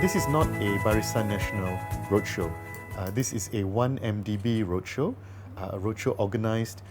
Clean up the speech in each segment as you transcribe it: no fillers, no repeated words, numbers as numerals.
This is not a Barisan Nasional roadshow. This is a 1MDB roadshow, a roadshow organised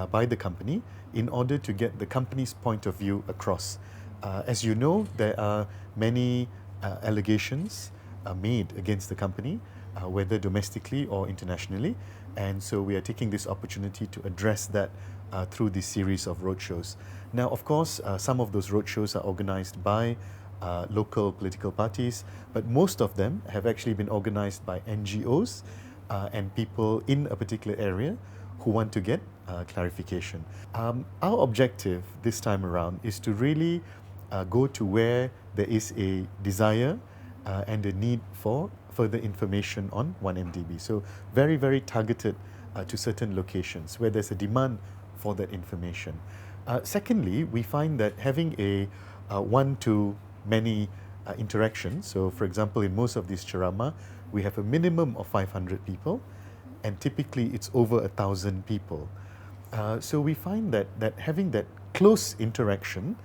by the company in order to get the company's point of view across. As you know, there are many allegations made against the company, whether domestically or internationally, and so we are taking this opportunity to address that through this series of roadshows. Now, of course, some of those roadshows are organised by local political parties, but most of them have actually been organised by NGOs and people in a particular area who want to get clarification. Our objective this time around is to really go to where there is a desire and a need for further information on 1MDB. So very, very targeted to certain locations where there's a demand for that information. Secondly, we find that having a one-to-many interaction, so for example, in most of these ceramah, we have a minimum of 500 people, and typically it's over 1,000 people. So we find that having that close interaction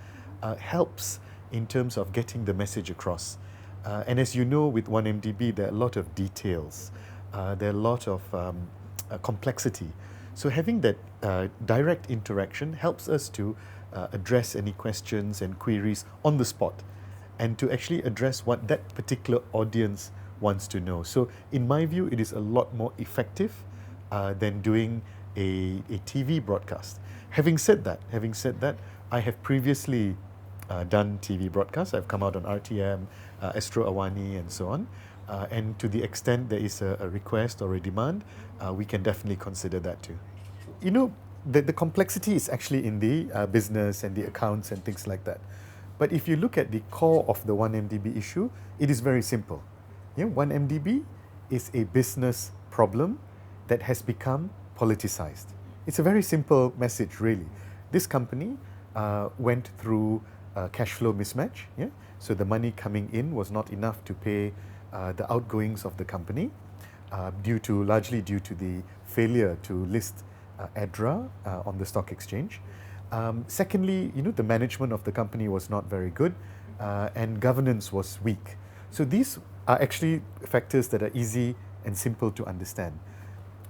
helps in terms of getting the message across. And as you know, with 1MDB, there are a lot of details, there are a lot of complexity. So having that direct interaction helps us to address any questions and queries on the spot and to actually address what that particular audience wants to know. So in my view, it is a lot more effective than doing a TV broadcast. Having said that, I have previously done TV broadcasts. I've come out on RTM, Astro Awani and so on. And to the extent there is a request or a demand, we can definitely consider that too. You know, the complexity is actually in the business and the accounts and things like that. But if you look at the core of the 1MDB issue, it is very simple. 1MDB is a business problem that has become politicized. It's a very simple message, really. This company went through cash flow mismatch. So the money coming in was not enough to pay the outgoings of the company, largely due to the failure to list ADRA on the stock exchange. Secondly, the management of the company was not very good, and governance was weak. So these are actually factors that are easy and simple to understand.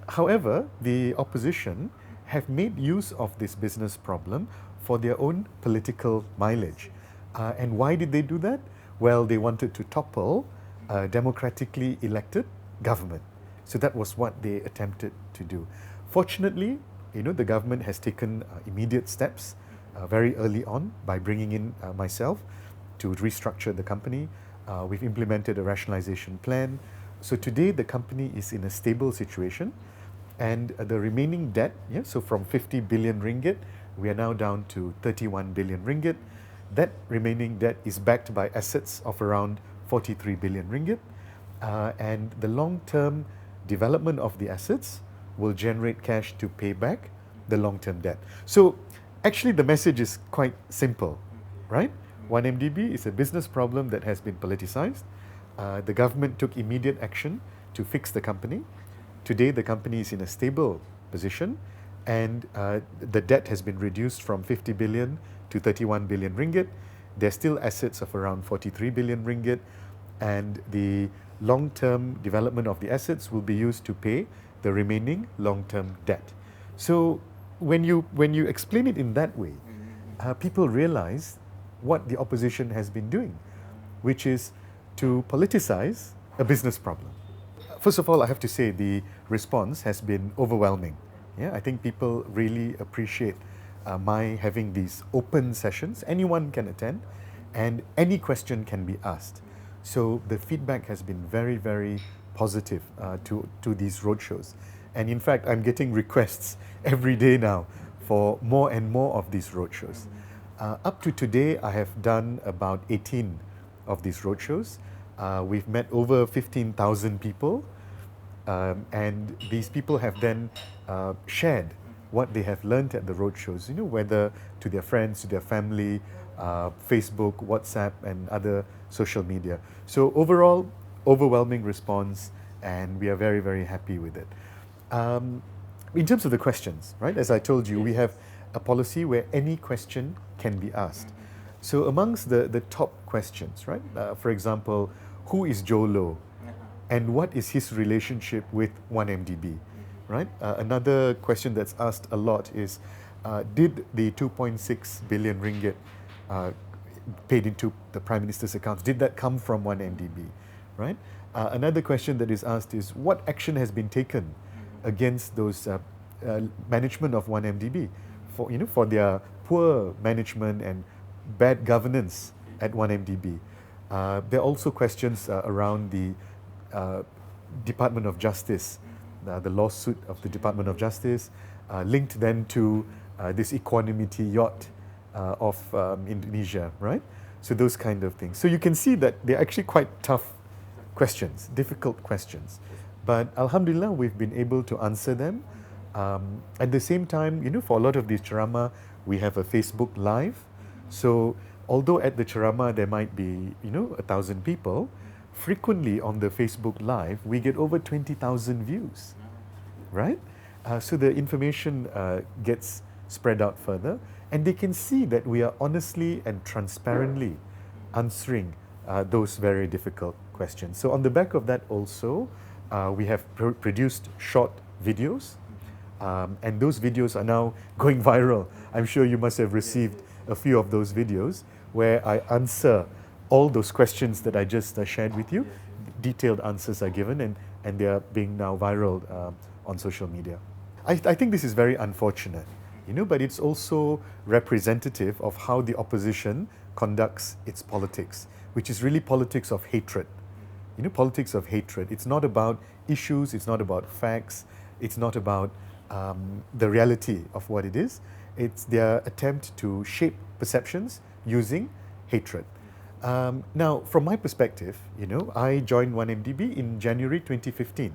However, the opposition have made use of this business problem for their own political mileage. And why did they do that? Well, they wanted to topple a democratically elected government. So that was what they attempted to do. Fortunately, the government has taken immediate steps very early on by bringing in myself to restructure the company. We've implemented a rationalization plan. So today the company is in a stable situation, and the remaining debt, so from 50 billion ringgit, we are now down to 31 billion ringgit. That remaining debt is backed by assets of around 43 billion ringgit. And the long-term development of the assets will generate cash to pay back the long-term debt. So actually the message is quite simple, right? 1MDB is a business problem that has been politicized. The government took immediate action to fix the company. Today the company is in a stable position, and the debt has been reduced from 50 billion to 31 billion ringgit. There's still assets of around 43 billion ringgit, and the long-term development of the assets will be used to pay the remaining long-term debt. So when you explain it in that way, people realize what the opposition has been doing, which is to politicize a business problem. First of all, I have to say the response has been overwhelming. I think people really appreciate my having these open sessions. Anyone can attend, and any question can be asked. So the feedback has been very, very positive to these roadshows. And in fact, I'm getting requests every day now for more and more of these roadshows. Up to today, I have done about 18 of these roadshows. We've met over 15,000 people, and these people have then shared what they have learned at the roadshows, whether to their friends, to their family, Facebook, WhatsApp, and other social media. So overall, overwhelming response, and we are very, very happy with it. In terms of the questions, right, as I told you, we have a policy where any question can be asked. So amongst the top questions, right, for example, who is Joe Low and what is his relationship with 1MDB, right? Another question that's asked a lot is, did the 2.6 billion ringgit paid into the Prime Minister's accounts, did that come from 1MDB, right? Another question that is asked is, what action has been taken against those management of 1MDB for their poor management and bad governance at 1MDB? There are also questions around the Department of Justice, the lawsuit of the Department of Justice, linked then to this equanimity yacht of Indonesia, right? So those kind of things. So you can see that they're actually quite tough questions, difficult questions. But Alhamdulillah, we've been able to answer them. At the same time, for a lot of these ceramah, we have a Facebook Live. So although at the ceramah there might be, 1,000 people, frequently on the Facebook Live, we get over 20,000 views, right? So the information gets spread out further, and they can see that we are honestly and transparently answering those very difficult questions. So on the back of that also, we have produced short videos, and those videos are now going viral. I'm sure you must have received a few of those videos where I answer all those questions that I just shared with you. Detailed answers are given, and they are being now viral on social media. I think this is very unfortunate, but it's also representative of how the opposition conducts its politics, which is really politics of hatred. Politics of hatred. It's not about issues, it's not about facts, it's not about the reality of what it is. It's their attempt to shape perceptions using hatred. Now, from my perspective, I joined 1MDB in January 2015,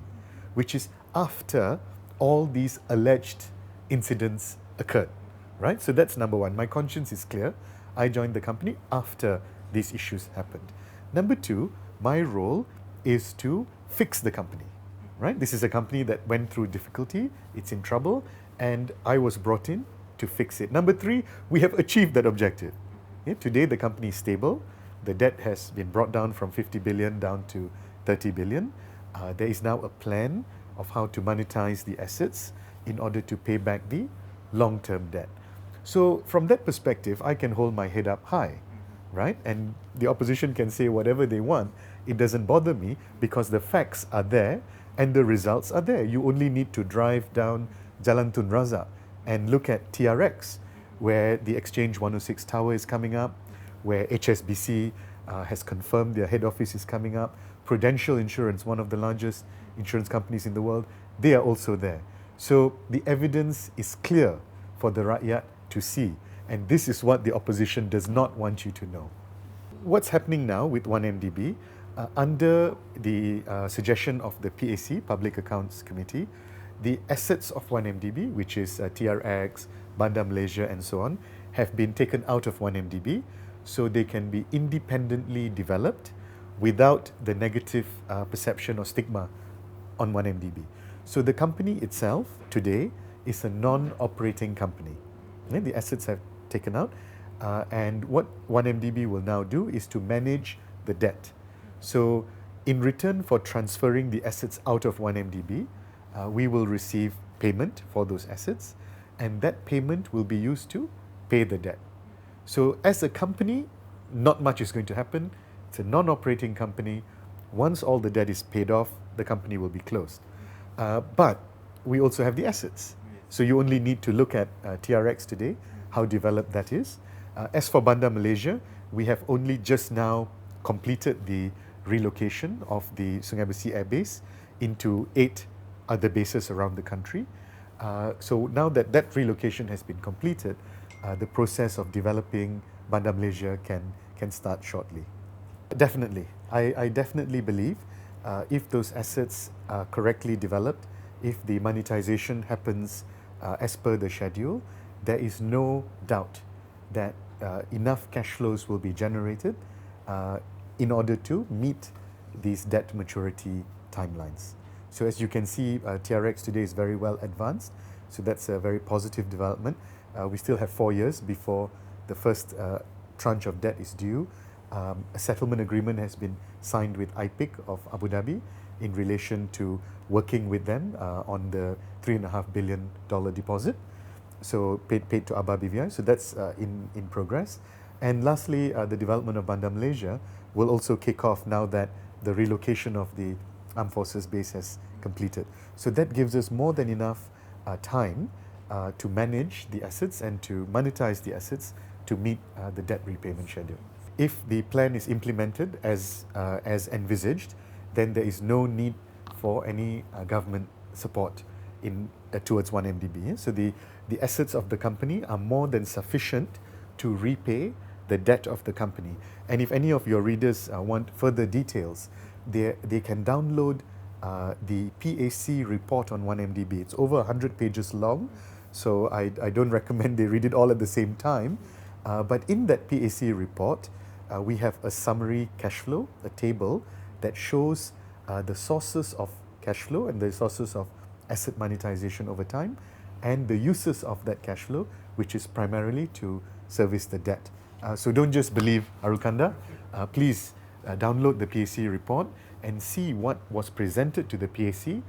which is after all these alleged incidents occurred, right? So that's number one. My conscience is clear. I joined the company after these issues happened. Number two, my role is to fix the company, right? This is a company that went through difficulty, it's in trouble, and I was brought in to fix it. Number three, we have achieved that objective. Today, the company is stable. The debt has been brought down from 50 billion down to 30 billion. There is now a plan of how to monetize the assets in order to pay back the long-term debt. So from that perspective, I can hold my head up high, right? And the opposition can say whatever they want. It doesn't bother me because the facts are there and the results are there. You only need to drive down Jalan Tun Razak and look at TRX, where the Exchange 106 Tower is coming up, where HSBC has confirmed their head office is coming up. Prudential Insurance, one of the largest insurance companies in the world, they are also there. So the evidence is clear for the Rakyat to see. And this is what the opposition does not want you to know. What's happening now with 1MDB, under the suggestion of the PAC, Public Accounts Committee, the assets of 1MDB, which is TRX, Bandar Malaysia and so on, have been taken out of 1MDB so they can be independently developed without the negative perception or stigma on 1MDB. So the company itself today is a non-operating company. The assets have taken out, and what 1MDB will now do is to manage the debt. So in return for transferring the assets out of 1MDB, we will receive payment for those assets, and that payment will be used to pay the debt. So as a company, not much is going to happen. It's a non-operating company. Once all the debt is paid off, the company will be closed. But we also have the assets. So you only need to look at TRX today, how developed that is. As for Bandar Malaysia, we have only just now completed the relocation of the Sungai Besi Air Base into 8 other bases around the country. So now that that relocation has been completed, the process of developing Bandar Malaysia can start shortly. Definitely. I definitely believe if those assets are correctly developed, if the monetization happens as per the schedule, there is no doubt that enough cash flows will be generated in order to meet these debt maturity timelines. So as you can see, TRX today is very well advanced. So that's a very positive development. We still have 4 years before the first tranche of debt is due. A settlement agreement has been signed with IPIC of Abu Dhabi in relation to working with them on the $3.5 billion deposit. So paid to Abba BVI. So that's in progress. And lastly, the development of Bandar Malaysia will also kick off now that the relocation of the Armed Forces base has completed. So that gives us more than enough time to manage the assets and to monetize the assets to meet the debt repayment schedule. If the plan is implemented as envisaged, then there is no need for any government support towards 1MDB. So the assets of the company are more than sufficient to repay the debt of the company. And if any of your readers want further details, they can download the PAC report on 1MDB. It's over 100 pages long, so I don't recommend they read it all at the same time. But in that PAC report, we have a summary cash flow, a table that shows the sources of cash flow and the sources of asset monetization over time, and the uses of that cash flow, which is primarily to service the debt. So don't just believe Arul Kanda. Please download the PAC report and see what was presented to the PAC,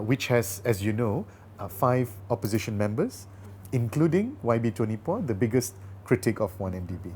which has, as you know, 5 opposition members, including YB Tony Poa, the biggest critic of 1MDB.